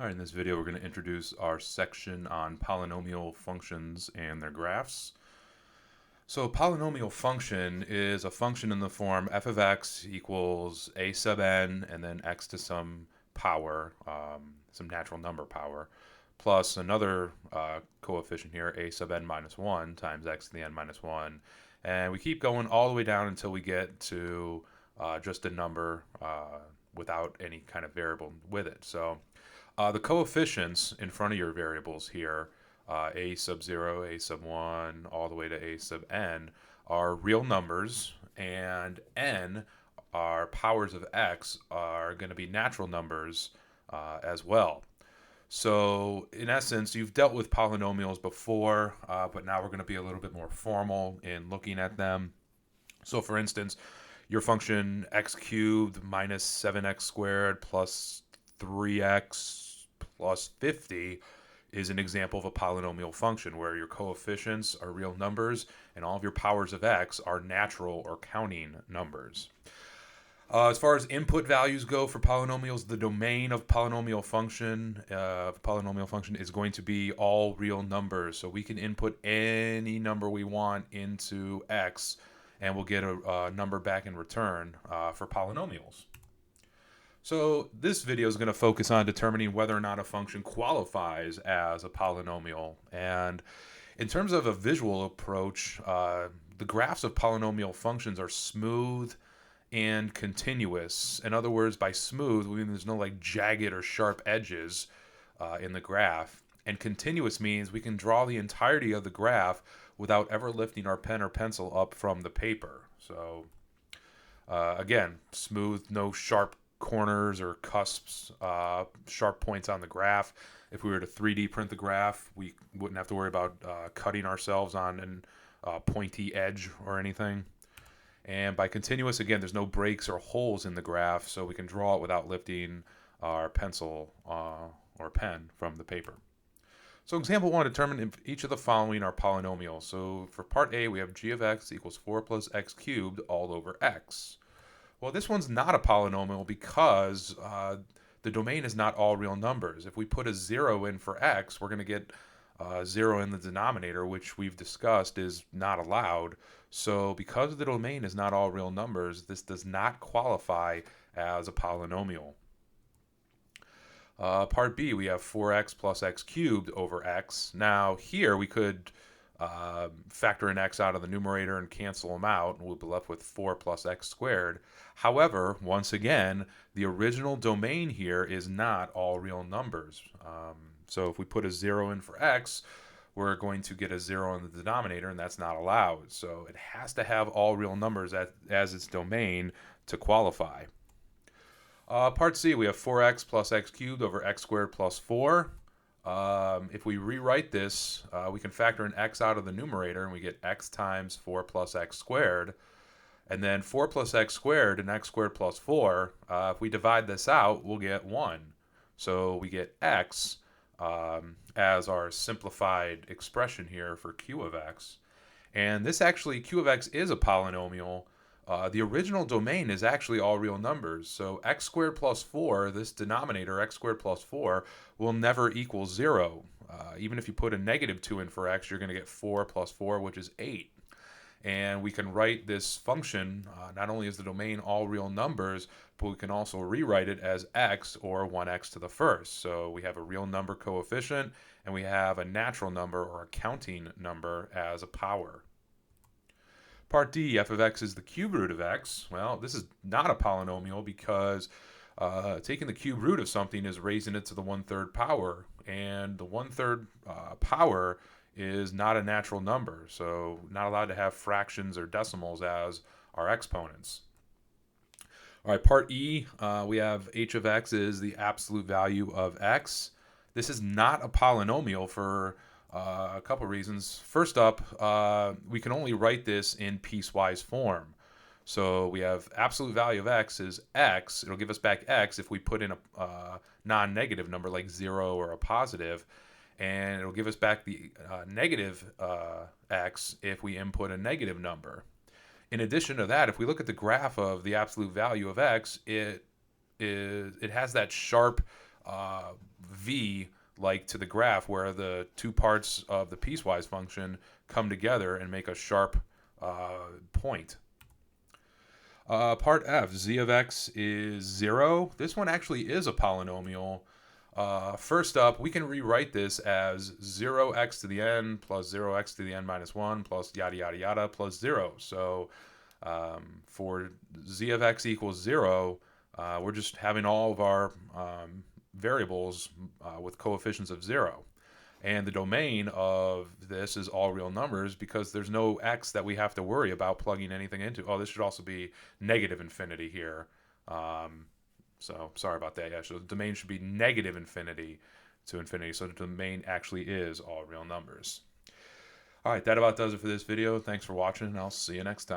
All right, in this video we're going to introduce our section on polynomial functions and their graphs. So a polynomial function is a function in the form f of x equals a sub n and then x to some power, some natural number power, plus another coefficient here, a sub n minus 1 times x to the n minus 1. And we keep going all the way down until we get to just a number without any kind of variable with it. So the coefficients in front of your variables here, a sub 0, a sub 1, all the way to a sub n, are real numbers, and n, our powers of x, are going to be natural numbers as well. So in essence, you've dealt with polynomials before, but now we're going to be a little bit more formal in looking at them. So for instance, your function x cubed minus 7x squared plus 3x plus 50 is an example of a polynomial function where your coefficients are real numbers and all of your powers of x are natural or counting numbers. As far as input values go for polynomials, the domain of polynomial function is going to be all real numbers. So we can input any number we want into x and we'll get a number back in return for polynomials. So this video is going to focus on determining whether or not a function qualifies as a polynomial. And in terms of a visual approach, the graphs of polynomial functions are smooth and continuous. In other words, by smooth, we mean there's no like jagged or sharp edges in the graph. And continuous means we can draw the entirety of the graph without ever lifting our pen or pencil up from the paper. So again, smooth, no sharp corners or cusps, sharp points on the graph. If we were to 3D print the graph, we wouldn't have to worry about cutting ourselves on a pointy edge or anything. And by continuous, again, there's no breaks or holes in the graph, so we can draw it without lifting our pencil or pen from the paper. So example 1, determine if each of the following are polynomials. So for part A, we have g of x equals 4 plus x cubed all over x. Well, this one's not a polynomial because the domain is not all real numbers. If we put a 0 in for x, we're going to get 0 in the denominator, which we've discussed is not allowed. So because the domain is not all real numbers, this does not qualify as a polynomial. Part B, we have 4x plus x cubed over x. Now here we could factor in x out of the numerator and cancel them out, and we'll be left with 4 plus x squared. However, once again, the original domain here is not all real numbers. So if we put a 0 in for x, we're going to get a 0 in the denominator, and that's not allowed. So it has to have all real numbers as its domain to qualify. Part C, we have 4x plus x cubed over x squared plus 4. If we rewrite this, we can factor in x out of the numerator, and we get x times 4 plus x squared. And then 4 plus x squared and x squared plus 4, if we divide this out, we'll get 1. So we get x as our simplified expression here for q of x. And this actually, q of x is a polynomial. The original domain is actually all real numbers. So x squared plus 4, this denominator, x squared plus 4, will never equal 0. Even if you put a negative 2 in for x, you're going to get 4 plus 4, which is 8. And we can write this function, not only is the domain all real numbers, but we can also rewrite it as x or 1x to the first. So we have a real number coefficient, and we have a natural number or a counting number as a power. Part D, f of x is the cube root of x. Well, this is not a polynomial because taking the cube root of something is raising it to the 1/3 power, and the 1/3 power is not a natural number, so not allowed to have fractions or decimals as our exponents. All right, part E, we have h of x is the absolute value of x. This is not a polynomial for a couple reasons. First up, we can only write this in piecewise form. So we have absolute value of x is x. It'll give us back x if we put in a non-negative number like 0 or a positive. And it'll give us back the negative x if we input a negative number. In addition to that, if we look at the graph of the absolute value of x, it has that sharp v like to the graph where the two parts of the piecewise function come together and make a sharp point. Part F, z of x is 0. This one actually is a polynomial. First up, we can rewrite this as 0x to the n plus 0x to the n minus 1 plus yada yada yada plus 0. So for z of x equals 0, we're just having all of our variables with coefficients of 0. And the domain of this is all real numbers because there's no x that we have to worry about plugging anything into. Oh, this should also be negative infinity here. So sorry about that. Yeah, so the domain should be negative infinity to infinity. So the domain actually is all real numbers. All right, that about does it for this video. Thanks for watching, and I'll see you next time.